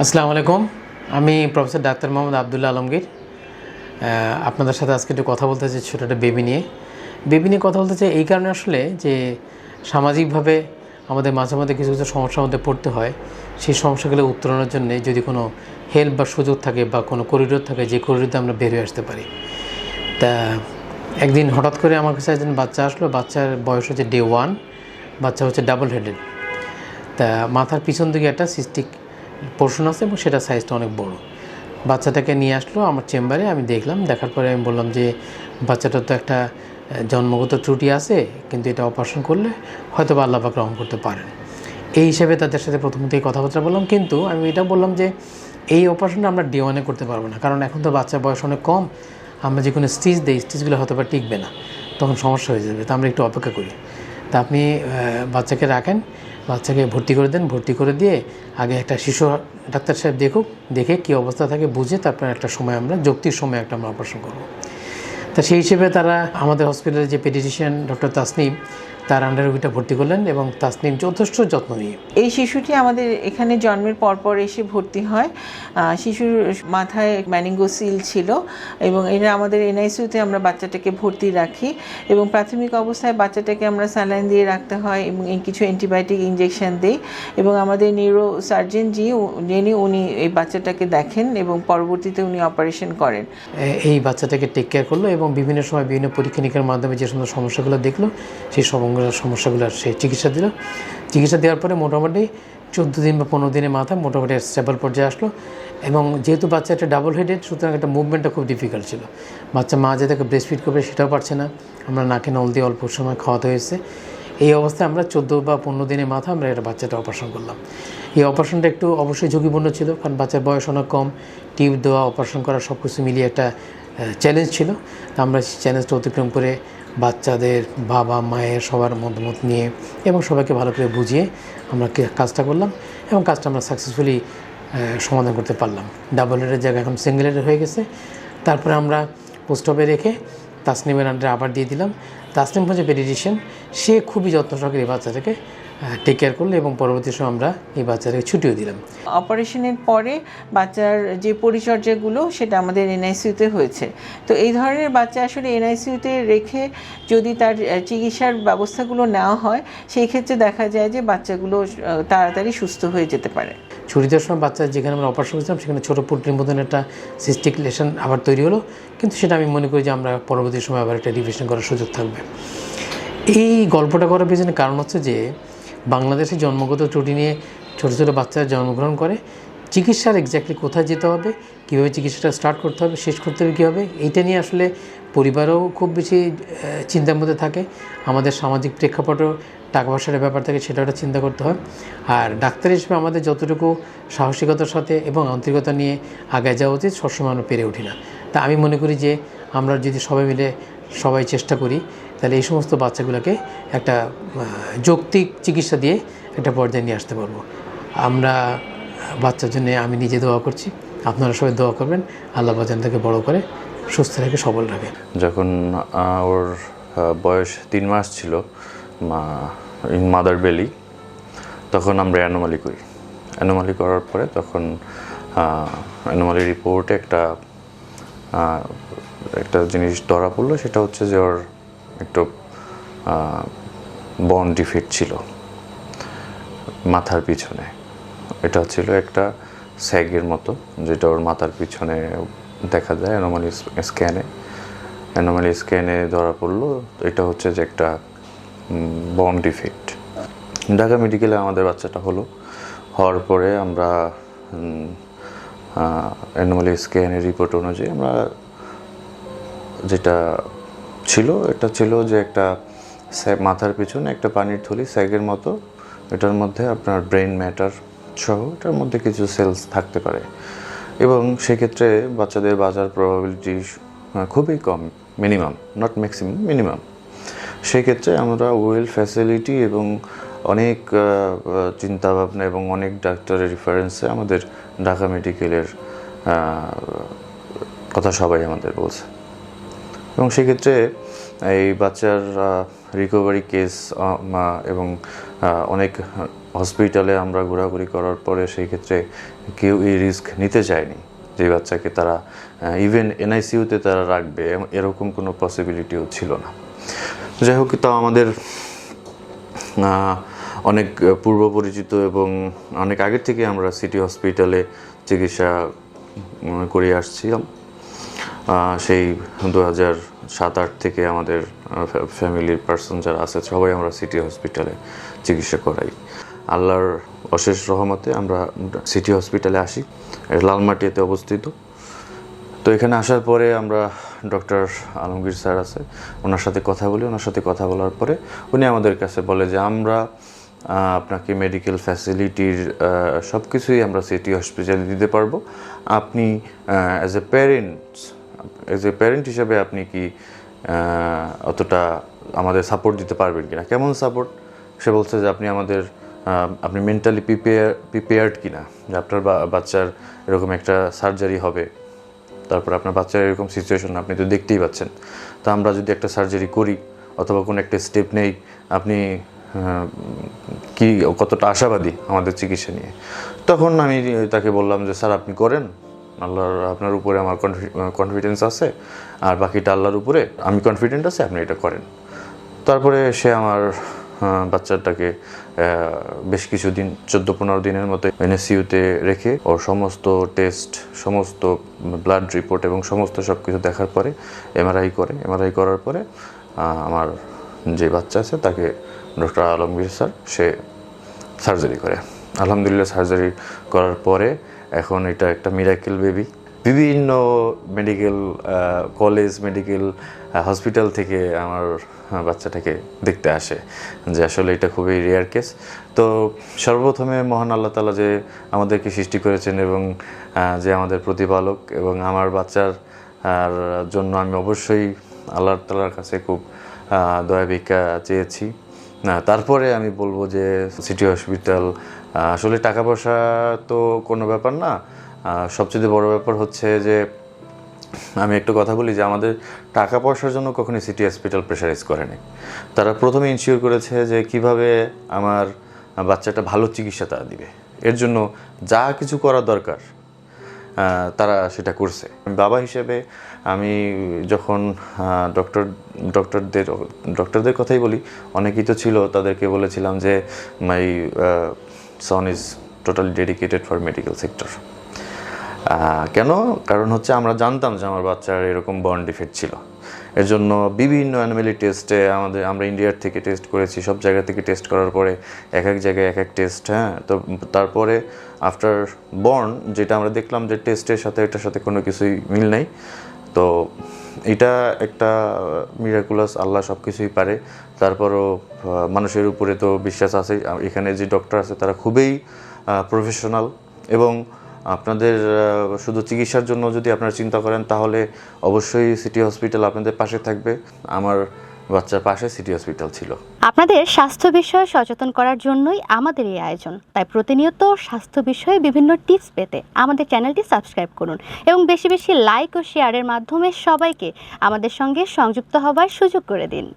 আসসালামু আলাইকুম। আমি প্রফেসর ডাক্তার মোহাম্মদ আবদুল্লাহ আলমগীর। আপনাদের সাথে আজকে একটু কথা বলতে চাই ছোটো একটা বেবি নিয়ে। বেবি নিয়ে কথা বলতে চাই এই কারণে আসলে যে সামাজিকভাবে আমাদের মাঝে মাঝে কিছু কিছু সমস্যার মধ্যে পড়তে হয়। সেই সমস্যাগুলো উত্তরণের জন্য যদি কোনো হেল্প বা সুযোগ থাকে বা কোনো করিডোর থাকে, যে করিডোরতে আমরা বের হয়ে আসতে পারি। তা একদিন হঠাৎ করে আমার কাছে একজন বাচ্চা আসলো। বাচ্চার বয়স হচ্ছে ডে 1। বাচ্চা হচ্ছে ডাবল হেডেড। তা মাথার পিছন দিকে একটা সিস্টিক পোর্শন আছে এবং সেটা সাইজটা অনেক বড়। বাচ্চাটাকে নিয়ে আসলো আমার চেম্বারে। আমি দেখলাম, দেখার পরে আমি বললাম যে বাচ্চাটার তো একটা জন্মগত ত্রুটি আছে, কিন্তু এটা অপারেশন করলে হয়তো বা আল্লাহ পাক রহম করতে পারেন। এই হিসেবে তাদের সাথে প্রথমতেই কথাবার্তা বললাম, কিন্তু আমি এটা বললাম যে এই অপারেশনটা আমরা ডে 1 করতে পারবো না, কারণ এখন তো বাচ্চার বয়স অনেক কম। আমরা যে কোনো স্টিচ দিই, স্টিচগুলো হয়তো বা টিকবে না, তখন সমস্যা হয়ে যাবে। তো আমরা একটু অপেক্ষা করি। তা আপনি বাচ্চাকে রাখেন, বাচ্চাকে ভর্তি করে দেন। ভর্তি করে দিয়ে আগে একটা শিশু ডাক্তার সাহেব দেখুক, দেখে কী অবস্থা থাকে বুঝে তারপর একটা সময় আমরা যৌক্তিক সময় একটা আমরা অপারেশন করব। তা সেই হিসেবে তারা আমাদের হসপিটালের যে পেডিয়াট্রিশিয়ান ডক্টর তাসনিম, তার আন্ডারে ওইটা ভর্তি করলেন এবং তাসনিম যথেষ্ট যত্ন নিয়ে। এই শিশুটি আমাদের এখানে জন্মের পরপর এসে ভর্তি হয়। শিশুর মাথায় ম্যানিঙ্গোসিল ছিল এবং এটা আমাদের এনআইসিউতে আমরা বাচ্চাটাকে ভর্তি রাখি এবং প্রাথমিক অবস্থায় বাচ্চাটাকে আমরা স্যালাইন দিয়ে রাখতে হয় এবং কিছু অ্যান্টিবায়োটিক ইনজেকশন দিই এবং আমাদের নিউরো সার্জন যিনি উনি এই বাচ্চাটাকে দেখেন এবং পরবর্তীতে উনি অপারেশন করেন। এই বাচ্চাটাকে টেক কেয়ার করলো এবং বিভিন্ন সময় বিভিন্ন পরীক্ষা নিরীক্ষার মাধ্যমে যে সমস্ত সমস্যাগুলো দেখলো, সেই সমস্যাগুলোর সে চিকিৎসা দিল। চিকিৎসা দেওয়ার পরে মোটামুটি 14 দিন বা 15 দিনের মাথায় মোটামুটি স্টেবল পর্যায়ে আসলো। এবং যেহেতু বাচ্চা একটা ডাবল হেডেড, সুতরাং একটা মুভমেন্টটা খুব ডিফিকাল্ট ছিল। বাচ্চা মা যে তাকে ব্রেস্ট ফিড করবে সেটাও পারছে না। আমরা নাকে নল দিয়ে অল্প সময় খাওয়াতে হয়েছে। এই অবস্থায় আমরা 14 বা 15 দিনের মাথায় আমরা এটা বাচ্চাটা অপারেশন করলাম। এই অপারেশনটা একটু অবশ্যই ঝুঁকিপূর্ণ ছিল, কারণ বাচ্চার বয়স অনেক কম। টিউব দেওয়া, অপারেশন করা সব কিছু মিলিয়ে একটা চ্যালেঞ্জ ছিল। তা আমরা সেই চ্যালেঞ্জটা অতিক্রম করে বাচ্চাদের বাবা মায়ের সবার মতামত নিয়ে এবং সবাইকে ভালো করে বুঝিয়ে আমরা কাজটা করলাম এবং কাজটা আমরা সাকসেসফুলি সমাধান করতে পারলাম। ডাবল হেডের জায়গায় এখন সিঙ্গেল হেডের হয়ে গেছে। তারপরে আমরা পোস্ট অপে রেখে তাসনিমের আন্ডারে আবার দিয়ে দিলাম। তাসনিম হচ্ছে পেডিয়াট্রিশিয়ান, সে খুবই যত্ন সহকারে এই বাচ্চাটাকে টেক কেয়ার করলো এবং পরবর্তী সময় আমরা এই বাচ্চাটাকে ছুটিও দিলাম। অপারেশনের পরে বাচ্চার যে পরিচর্যাগুলো সেটা আমাদের এনআইসিউতে হয়েছে। তো এই ধরনের বাচ্চা আসলে এনআইসিউতে রেখে যদি তার চিকিৎসার ব্যবস্থাগুলো নেওয়া হয়, সেই ক্ষেত্রে দেখা যায় যে বাচ্চাগুলো তাড়াতাড়ি সুস্থ হয়ে যেতে পারে। ছুটি দেওয়ার সময় বাচ্চা যেখানে আমরা অপারেশন করেছিলাম সেখানে ছোটো পুটলির মতন একটা সিস্টিক লেশন আবার তৈরি হলো, কিন্তু সেটা আমি মনে করি যে আমরা পরবর্তী সময় আবার একটা রিভিশন করার সুযোগ থাকবে। এই গল্পটা করার পেছনে কারণ হচ্ছে যে বাংলাদেশে জন্মগত ত্রুটি নিয়ে ছোটো ছোটো বাচ্চারা জন্মগ্রহণ করে। চিকিৎসার এক্স্যাক্টলি কোথায় যেতে হবে, কীভাবে চিকিৎসাটা স্টার্ট করতে হবে, শেষ করতে হবে কীভাবে, এইটা নিয়ে আসলে পরিবারও খুব বেশি চিন্তার মধ্যে থাকে। আমাদের সামাজিক প্রেক্ষাপটও টাকা পয়সার ব্যাপার থাকে, সেটা একটা চিন্তা করতে হয়। আর ডাক্তার হিসেবে আমাদের যতটুকু সাহসিকতার সাথে এবং আন্তরিকতা নিয়ে আগে যাওয়া উচিত, সবসময় আমরা পেরে উঠি না। তা আমি মনে করি যে আমরা যদি সবাই মিলে চেষ্টা করি, তাহলে এই সমস্ত বাচ্চাগুলোকে একটা যৌক্তিক চিকিৎসা দিয়ে একটা পর্যায়ে নিয়ে আসতে পারবো। আমরা বাচ্চার জন্য আমি নিজে দোয়া করছি, আপনারা সবাই দোয়া করবেন। আল্লাহ বাজান তাকে বড় করে সুস্থ রাখে, সবল রাখে। যখন ওর বয়স 3 মাস ছিল, ইন মাদার বেলি, তখন আমরা অ্যানোমালি করি। অ্যানোমালি করার পরে তখন অ্যানোমালি রিপোর্টে একটা জিনিস ধরা পড়লো, সেটা হচ্ছে যে ওর একটু বোন ডিফেক্ট ছিল মাথার পিছনে। এটা ছিল একটা স্যাগের মতো, যেটা ওর মাথার পিছনে দেখা যায় অ্যানোমালি স্ক্যানে ধরা পড়লো। এটা হচ্ছে যে একটা বোন ডিফেক্ট। ঢাকা মেডিকেলে আমাদের বাচ্চাটা হওয়ার পরে আমরা অ্যানোমালি স্ক্যানের রিপোর্ট অনুযায়ী আমরা যেটা ছিল, এটা ছিল যে একটা মাথার পিছনে একটা পানির থলি স্যাগের মতো, এটার মধ্যে আপনার ব্রেন ম্যাটার সহ এটার মধ্যে কিছু সেলস থাকতে পারে এবং সেক্ষেত্রে বাচ্চাদের বাঁচার প্রবাবিলিটি খুবই কম, মিনিমাম, নট ম্যাক্সিমাম, মিনিমাম। সেক্ষেত্রে আমরা ওয়েল ফ্যাসিলিটি এবং অনেক চিন্তাভাবনা এবং অনেক ডাক্তারের রেফারেন্সে আমাদের ঢাকা মেডিকেলের কথা সবাই আমাদের বলছে এবং সেক্ষেত্রে এই বাচ্চার রিকভারি কেস এবং হসপিটালে আমরা ঘোরাঘুরি করার পরে সেই ক্ষেত্রে কেউ এই রিস্ক নিতে চায়নি যে বাচ্চাকে তারা ইভেন এনআইসিইউতে তারা রাখবে, এরকম কোনো পসিবিলিটিও ছিল না। যাই হোক, তাও আমাদের অনেক পূর্ব পরিচিত এবং অনেক আগের থেকে আমরা সিটি হসপিটালে চিকিৎসা করে আসছিলাম। সেই 2007-08 থেকে আমাদের ফ্যামিলির পার্সন যারা আছে সবাই আমরা সিটি হসপিটালে চিকিৎসা করাই। আল্লাহর অশেষ রহমতে আমরা সিটি হসপিটালে আসি, লালমাটিয়াতে অবস্থিত। তো এখানে আসার পরে আমরা ডক্টর আলমগীর স্যার আছে, ওনার সাথে কথা বলি। ওনার সাথে কথা বলার পরে উনি আমাদের কাছে বলে যে আমরা আপনাকে মেডিকেল ফ্যাসিলিটির সব কিছুই আমরা সিটি হসপিটালে দিতে পারবো। আপনি অ্যাজ এ প্যারেন্ট হিসেবে আপনি কি অতটা আমাদের সাপোর্ট দিতে পারবেন কিনা? কেমন সাপোর্ট? সে বলছে যে আপনি মেন্টালি প্রিপেয়ার্ড কিনা, যে আপনার বাচ্চার এরকম একটা সার্জারি হবে, তারপর আপনার বাচ্চার এরকম সিচুয়েশন আপনি তো দেখতেই পাচ্ছেন। তো আমরা যদি একটা সার্জারি করি অথবা কোনো একটা স্টেপ নেই, আপনি কি কতটা আশাবাদী আমাদের চিকিৎসা নিয়ে? তখন আমি তাকে বললাম যে স্যার আপনি করেন, আপনার উপরে আমার কনফিডেন্স আছে, আর বাকিটা আল্লাহর উপরে, আমি কনফিডেন্ট আছে, আপনি এটা করেন। তারপরে সে আমার বাচ্চাটাকে বেশ কিছুদিন 14-15 দিনের মতো এনআইসিইউতে রেখে ওর সমস্ত টেস্ট, সমস্ত ব্লাড রিপোর্ট এবং সমস্ত সব কিছু দেখার পরে এমআরআই করার পরে আমার যে বাচ্চা আছে তাকে ডক্টর আলমগীর স্যার সে সার্জারি করে। আলহামদুলিল্লাহ, সার্জারি করার পরে এখন এটা একটা মিরাকেল বেবি। বিভিন্ন মেডিকেল কলেজ, মেডিকেল হসপিটাল থেকে আমার বাচ্চাটাকে দেখতে আসে, যে আসলে এটা খুবই রেয়ার কেস। তো সর্বপ্রথমে মহান আল্লাহ তাআলা যে আমাদেরকে সৃষ্টি করেছেন এবং যে আমাদের প্রতিপালক, এবং আমার বাচ্চার জন্য আমি অবশ্যই আল্লাহ তাআলার কাছে খুব দয়া ভিক্ষা চেয়েছি। তারপরে আমি বলবো যে সিটি হসপিটাল আসলে টাকা পয়সা তো কোনো ব্যাপার না, সবচেয়ে বড় ব্যাপার হচ্ছে যে আমি একটু কথা বলি যে আমাদের টাকা পয়সার জন্য কখনোই সিটি হসপিটাল প্রেশারাইজ করেনি। তারা প্রথমে ইনশিওর করেছে যে কিভাবে আমার বাচ্চাটা ভালো চিকিৎসা তারা দিবে, এর জন্য যা কিছু করা দরকার তারা সেটা করছে। বাবা হিসেবে আমি যখন ডক্টরদের কথাই বলি, অনেকেই তো ছিল, তাদেরকে বলেছিলাম যে my son is totally dedicated for medical sector. কেন? কারণ হচ্ছে আমরা জানতাম যে আমার বাচ্চার এরকম বর্ন ডিফেক্ট ছিল। এর জন্য বিভিন্ন অ্যানিমেলি টেস্টে আমরা ইন্ডিয়ার থেকে টেস্ট করেছি, সব জায়গা থেকে টেস্ট করার পরে এক এক জায়গায় এক এক টেস্ট। তো তারপরে আফটার বর্ন যেটা আমরা দেখলাম যে টেস্টের সাথে এটার সাথে কোনো কিছুই মিল নাই। তো এটা একটা মিরাকুলাস, আল্লাহ সব কিছুই পারে। তারপরও মানুষের উপরে তো বিশ্বাস আছে। এখানে যে ডক্টর আছে তারা খুবই প্রফেশনাল, এবং আপনাদের শুধু চিকিৎসার জন্য যদি আপনারা চিন্তা করেন তাহলে অবশ্যই সিটি হসপিটাল আপনাদের পাশে থাকবে। আমার বাচ্চার পাশে সিটি হসপিটাল ছিল। আপনাদের স্বাস্থ্য বিষয়ে সচেতন করার জন্যই আমাদের এই আয়োজন। তাই প্রতিনিয়ত স্বাস্থ্য বিষয়ে বিভিন্ন টিপস পেতে আমাদের চ্যানেলটি সাবস্ক্রাইব করুন এবং বেশি বেশি লাইক ও শেয়ারের মাধ্যমে সবাইকে আমাদের সঙ্গে সংযুক্ত হবার সুযোগ করে দিন।